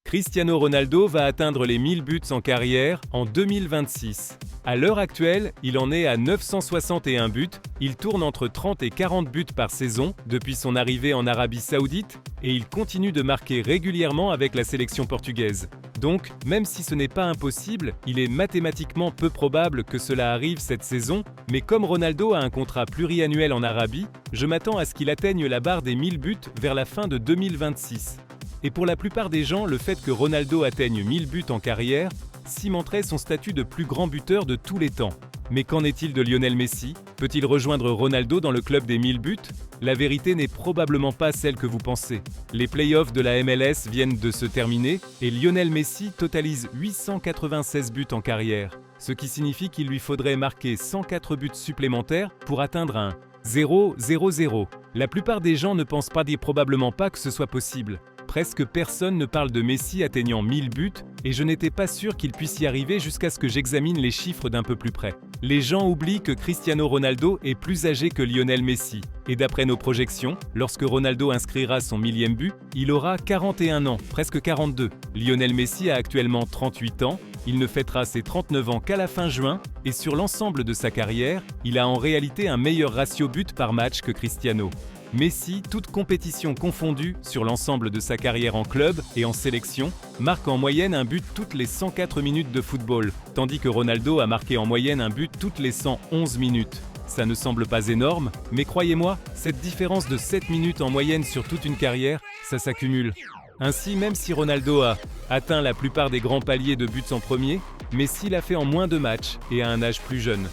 Cristiano Ronaldo va atteindre les 1000 buts en carrière en 2026. À l'heure actuelle, il en est à 961 buts, il tourne entre 30 et 40 buts par saison depuis son arrivée en Arabie Saoudite et il continue de marquer régulièrement avec la sélection portugaise. Donc, même si ce n'est pas impossible, il est mathématiquement peu probable que cela arrive cette saison, mais comme Ronaldo a un contrat pluriannuel en Arabie, je m'attends à ce qu'il atteigne la barre des 1000 buts vers la fin de 2026. Et pour la plupart des gens, le fait que Ronaldo atteigne 1000 buts en carrière cimenterait son statut de plus grand buteur de tous les temps. Mais qu'en est-il de Lionel Messi? Peut-il rejoindre Ronaldo dans le club des 1000 buts? La vérité n'est probablement pas celle que vous pensez. Les playoffs de la MLS viennent de se terminer et Lionel Messi totalise 896 buts en carrière, ce qui signifie qu'il lui faudrait marquer 104 buts supplémentaires pour atteindre un 0-0-0. La plupart des gens ne pensent probablement pas que ce soit possible. Presque personne ne parle de Messi atteignant 1000 buts et je n'étais pas sûr qu'il puisse y arriver jusqu'à ce que j'examine les chiffres d'un peu plus près. Les gens oublient que Cristiano Ronaldo est plus âgé que Lionel Messi. Et d'après nos projections, lorsque Ronaldo inscrira son 1000e but, il aura 41 ans, presque 42. Lionel Messi a actuellement 38 ans, il ne fêtera ses 39 ans qu'à la fin juin et sur l'ensemble de sa carrière, il a en réalité un meilleur ratio but par match que Cristiano. Messi, toute compétition confondue sur l'ensemble de sa carrière en club et en sélection, marque en moyenne un but toutes les 104 minutes de football, tandis que Ronaldo a marqué en moyenne un but toutes les 111 minutes. Ça ne semble pas énorme, mais croyez-moi, cette différence de 7 minutes en moyenne sur toute une carrière, ça s'accumule. Ainsi, même si Ronaldo a atteint la plupart des grands paliers de buts en premier, Messi l'a fait en moins de matchs et à un âge plus jeune.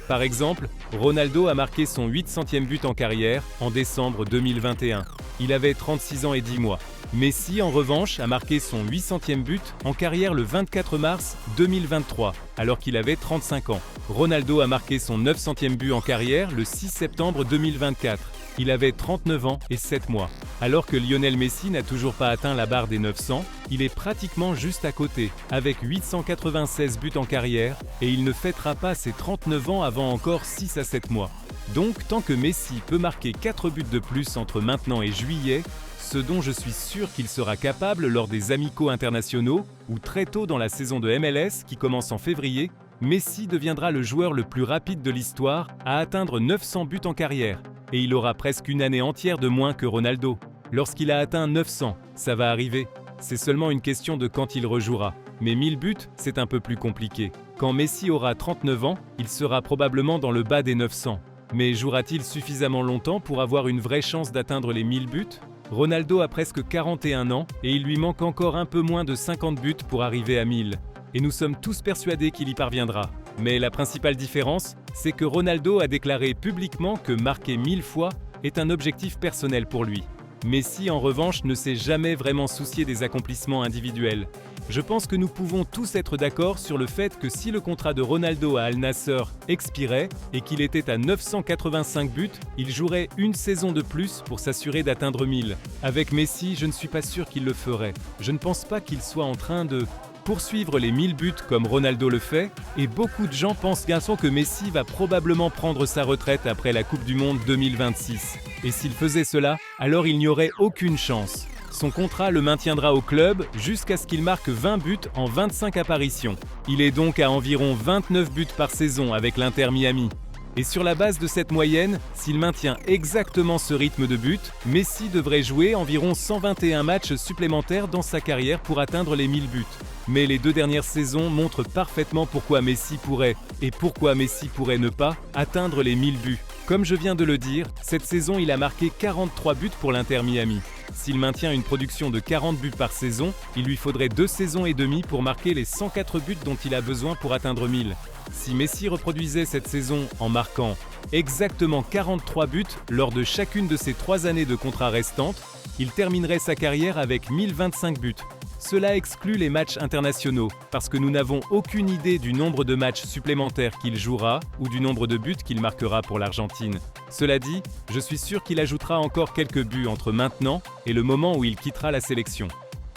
Par exemple, Ronaldo a marqué son 800e but en carrière en décembre 2021. Il avait 36 ans et 10 mois. Messi, en revanche, a marqué son 800e but en carrière le 24 mars 2023, alors qu'il avait 35 ans. Ronaldo a marqué son 900e but en carrière le 6 septembre 2024. Il avait 39 ans et 7 mois. Alors que Lionel Messi n'a toujours pas atteint la barre des 900, il est pratiquement juste à côté, avec 896 buts en carrière, et il ne fêtera pas ses 39 ans avant encore 6 à 7 mois. Donc, tant que Messi peut marquer 4 buts de plus entre maintenant et juillet, ce dont je suis sûr qu'il sera capable lors des amicaux internationaux, ou très tôt dans la saison de MLS qui commence en février, Messi deviendra le joueur le plus rapide de l'histoire à atteindre 900 buts en carrière. Et il aura presque une année entière de moins que Ronaldo. Lorsqu'il a atteint 900, ça va arriver. C'est seulement une question de quand il rejouera. Mais 1000 buts, c'est un peu plus compliqué. Quand Messi aura 39 ans, il sera probablement dans le bas des 900. Mais jouera-t-il suffisamment longtemps pour avoir une vraie chance d'atteindre les 1000 buts? Ronaldo a presque 41 ans et il lui manque encore un peu moins de 50 buts pour arriver à 1000. Et nous sommes tous persuadés qu'il y parviendra. Mais la principale différence, c'est que Ronaldo a déclaré publiquement que marquer 1000 fois est un objectif personnel pour lui. Messi, en revanche, ne s'est jamais vraiment soucié des accomplissements individuels. Je pense que nous pouvons tous être d'accord sur le fait que si le contrat de Ronaldo à Al Nassr expirait et qu'il était à 985 buts, il jouerait une saison de plus pour s'assurer d'atteindre 1000. Avec Messi, je ne suis pas sûr qu'il le ferait. Je ne pense pas qu'il soit en train de poursuivre les 1000 buts comme Ronaldo le fait, et beaucoup de gens pensent que Messi va probablement prendre sa retraite après la Coupe du Monde 2026. Et s'il faisait cela, alors il n'y aurait aucune chance. Son contrat le maintiendra au club jusqu'à ce qu'il marque 20 buts en 25 apparitions. Il est donc à environ 29 buts par saison avec l'Inter Miami. Et sur la base de cette moyenne, s'il maintient exactement ce rythme de buts, Messi devrait jouer environ 121 matchs supplémentaires dans sa carrière pour atteindre les 1000 buts. Mais les 2 dernières saisons montrent parfaitement pourquoi Messi pourrait, et pourquoi Messi pourrait ne pas, atteindre les 1000 buts. Comme je viens de le dire, cette saison il a marqué 43 buts pour l'Inter Miami. S'il maintient une production de 40 buts par saison, il lui faudrait 2 saisons et demie pour marquer les 104 buts dont il a besoin pour atteindre 1000. Si Messi reproduisait cette saison en marquant exactement 43 buts lors de chacune de ses 3 années de contrat restantes, il terminerait sa carrière avec 1025 buts. Cela exclut les matchs internationaux, parce que nous n'avons aucune idée du nombre de matchs supplémentaires qu'il jouera ou du nombre de buts qu'il marquera pour l'Argentine. Cela dit, je suis sûr qu'il ajoutera encore quelques buts entre maintenant et le moment où il quittera la sélection.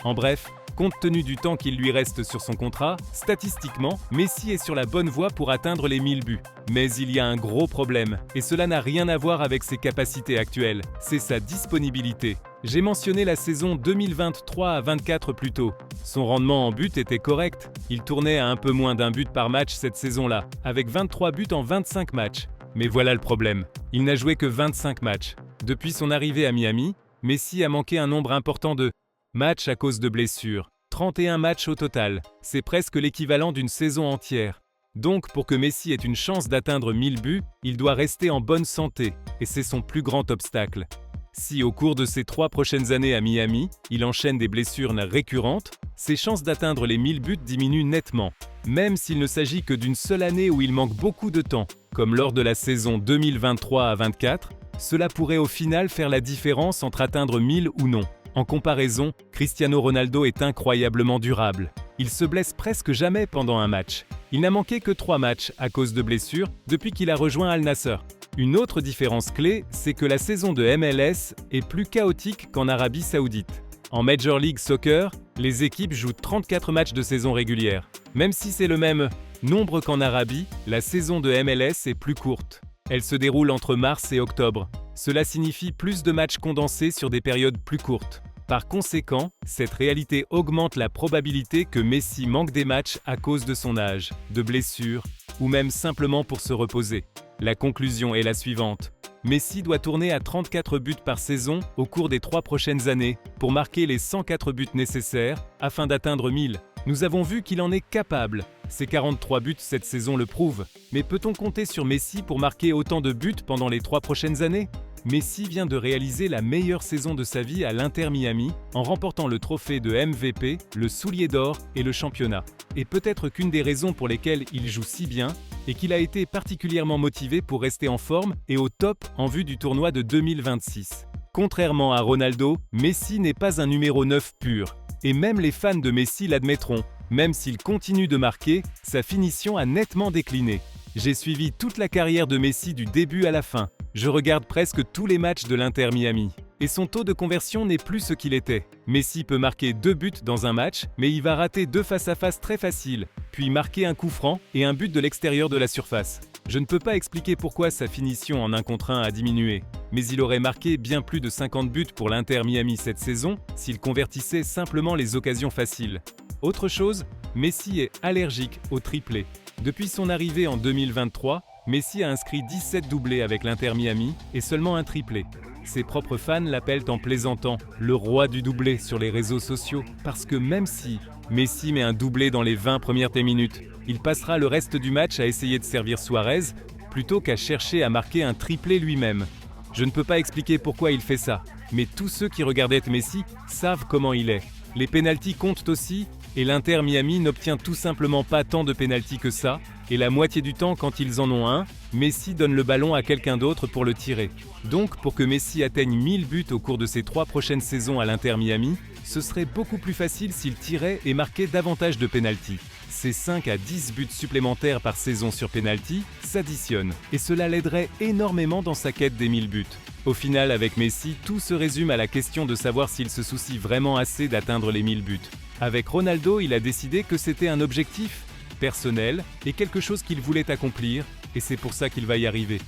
En bref, Compte tenu du temps qu'il lui reste sur son contrat, statistiquement, Messi est sur la bonne voie pour atteindre les 1000 buts. Mais il y a un gros problème, et cela n'a rien à voir avec ses capacités actuelles, c'est sa disponibilité. J'ai mentionné la saison 2023 à 24 plus tôt. Son rendement en but était correct, il tournait à un peu moins d'un but par match cette saison-là, avec 23 buts en 25 matchs. Mais voilà le problème, il n'a joué que 25 matchs. Depuis son arrivée à Miami, Messi a manqué un nombre important de matchs à cause de blessures. 31 matchs au total, c'est presque l'équivalent d'une saison entière. Donc pour que Messi ait une chance d'atteindre 1000 buts, il doit rester en bonne santé, et c'est son plus grand obstacle. Si au cours de ses 3 prochaines années à Miami, il enchaîne des blessures récurrentes, ses chances d'atteindre les 1000 buts diminuent nettement, même s'il ne s'agit que d'une seule année où il manque beaucoup de temps, comme lors de la saison 2023 à 24, cela pourrait au final faire la différence entre atteindre 1000 ou non. En comparaison, Cristiano Ronaldo est incroyablement durable. Il se blesse presque jamais pendant un match. Il n'a manqué que 3 matchs à cause de blessures depuis qu'il a rejoint Al Nassr. Une autre différence clé, c'est que la saison de MLS est plus chaotique qu'en Arabie Saoudite. En Major League Soccer, les équipes jouent 34 matchs de saison régulière. Même si c'est le même nombre qu'en Arabie, la saison de MLS est plus courte. Elle se déroule entre mars et octobre. Cela signifie plus de matchs condensés sur des périodes plus courtes. Par conséquent, cette réalité augmente la probabilité que Messi manque des matchs à cause de son âge, de blessures, ou même simplement pour se reposer. La conclusion est la suivante. Messi doit tourner à 34 buts par saison au cours des 3 prochaines années pour marquer les 104 buts nécessaires afin d'atteindre 1000. Nous avons vu qu'il en est capable. Ses 43 buts cette saison le prouvent. Mais peut-on compter sur Messi pour marquer autant de buts pendant les 3 prochaines années ? Messi vient de réaliser la meilleure saison de sa vie à l'Inter Miami en remportant le trophée de MVP, le soulier d'or et le championnat. Et peut-être qu'une des raisons pour lesquelles il joue si bien est qu'il a été particulièrement motivé pour rester en forme et au top en vue du tournoi de 2026. Contrairement à Ronaldo, Messi n'est pas un numéro 9 pur. Et même les fans de Messi l'admettront. Même s'il continue de marquer, sa finition a nettement décliné. J'ai suivi toute la carrière de Messi du début à la fin. Je regarde presque tous les matchs de l'Inter Miami. Et son taux de conversion n'est plus ce qu'il était. Messi peut marquer 2 buts dans un match, mais il va rater 2 face-à-face très faciles, puis marquer un coup franc et un but de l'extérieur de la surface. Je ne peux pas expliquer pourquoi sa finition en 1 contre 1 a diminué, mais il aurait marqué bien plus de 50 buts pour l'Inter Miami cette saison s'il convertissait simplement les occasions faciles. Autre chose, Messi est allergique au triplé. Depuis son arrivée en 2023, Messi a inscrit 17 doublés avec l'Inter Miami et seulement un triplé. Ses propres fans l'appellent en plaisantant « le roi du doublé » sur les réseaux sociaux, parce que même si Messi met un doublé dans les 20 premières minutes, il passera le reste du match à essayer de servir Suarez, plutôt qu'à chercher à marquer un triplé lui-même. Je ne peux pas expliquer pourquoi il fait ça, mais tous ceux qui regardaient Messi savent comment il est. Les pénaltys comptent aussi, et l'Inter Miami n'obtient tout simplement pas tant de pénaltys que ça, et la moitié du temps quand ils en ont un, Messi donne le ballon à quelqu'un d'autre pour le tirer. Donc pour que Messi atteigne 1000 buts au cours de ses 3 prochaines saisons à l'Inter Miami, ce serait beaucoup plus facile s'il tirait et marquait davantage de pénaltys. Ces 5 à 10 buts supplémentaires par saison sur pénalty s'additionnent, et cela l'aiderait énormément dans sa quête des 1000 buts. Au final, avec Messi, tout se résume à la question de savoir s'il se soucie vraiment assez d'atteindre les 1000 buts. Avec Ronaldo, il a décidé que c'était un objectif personnel et quelque chose qu'il voulait accomplir, et c'est pour ça qu'il va y arriver.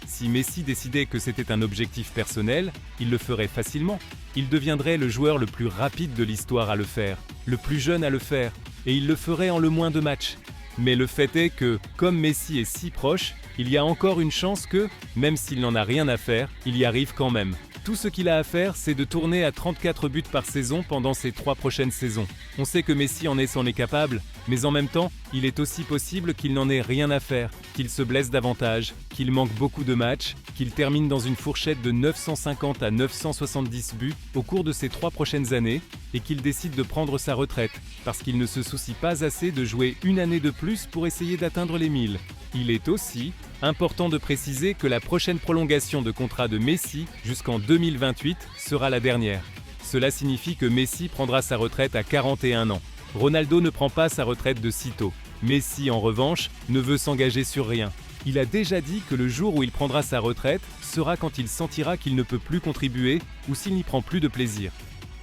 Si Messi décidait que c'était un objectif personnel, il le ferait facilement. Il deviendrait le joueur le plus rapide de l'histoire à le faire, le plus jeune à le faire, et il le ferait en le moins de matchs. Mais le fait est que, comme Messi est si proche, il y a encore une chance que, même s'il n'en a rien à faire, il y arrive quand même. Tout ce qu'il a à faire, c'est de tourner à 34 buts par saison pendant ces 3 prochaines saisons. On sait que Messi s'en est capable, mais en même temps, il est aussi possible qu'il n'en ait rien à faire, qu'il se blesse davantage, qu'il manque beaucoup de matchs, qu'il termine dans une fourchette de 950 à 970 buts au cours de ces 3 prochaines années, et qu'il décide de prendre sa retraite, parce qu'il ne se soucie pas assez de jouer une année de plus pour essayer d'atteindre les 1000. Il est aussi important de préciser que la prochaine prolongation de contrat de Messi jusqu'en 2028 sera la dernière. Cela signifie que Messi prendra sa retraite à 41 ans. Ronaldo ne prend pas sa retraite de sitôt. Messi, en revanche, ne veut s'engager sur rien. Il a déjà dit que le jour où il prendra sa retraite sera quand il sentira qu'il ne peut plus contribuer ou s'il n'y prend plus de plaisir.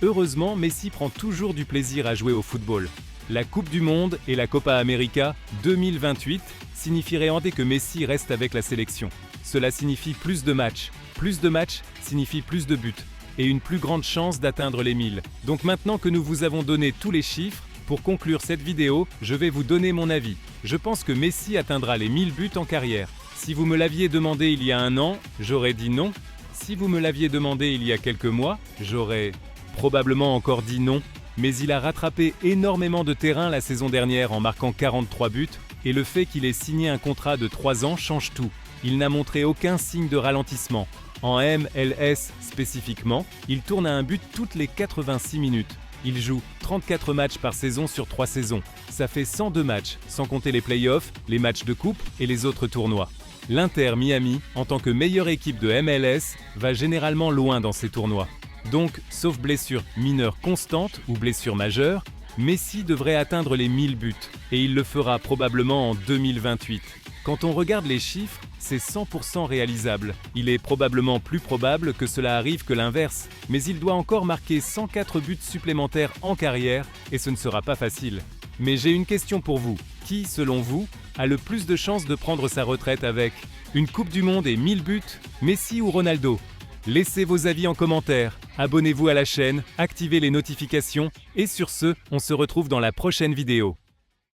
Heureusement, Messi prend toujours du plaisir à jouer au football. La Coupe du Monde et la Copa América 2028 signifieraient en que Messi reste avec la sélection. Cela signifie plus de matchs. Plus de matchs signifie plus de buts et une plus grande chance d'atteindre les 1000. Donc maintenant que nous vous avons donné tous les chiffres, pour conclure cette vidéo, je vais vous donner mon avis. Je pense que Messi atteindra les 1000 buts en carrière. Si vous me l'aviez demandé il y a un an, j'aurais dit non. Si vous me l'aviez demandé il y a quelques mois, j'aurais probablement encore dit non. Mais il a rattrapé énormément de terrain la saison dernière en marquant 43 buts, et le fait qu'il ait signé un contrat de 3 ans change tout. Il n'a montré aucun signe de ralentissement. En MLS spécifiquement, il tourne à un but toutes les 86 minutes. Il joue 34 matchs par saison sur 3 saisons. Ça fait 102 matchs, sans compter les playoffs, les matchs de coupe et les autres tournois. L'Inter Miami, en tant que meilleure équipe de MLS, va généralement loin dans ces tournois. Donc, sauf blessure mineure constante ou blessure majeure, Messi devrait atteindre les 1000 buts, et il le fera probablement en 2028. Quand on regarde les chiffres, c'est 100% réalisable. Il est probablement plus probable que cela arrive que l'inverse, mais il doit encore marquer 104 buts supplémentaires en carrière, et ce ne sera pas facile. Mais j'ai une question pour vous. Qui, selon vous, a le plus de chances de prendre sa retraite avec une Coupe du Monde et 1000 buts, Messi ou Ronaldo? Laissez vos avis en commentaire, abonnez-vous à la chaîne, activez les notifications, et sur ce, on se retrouve dans la prochaine vidéo.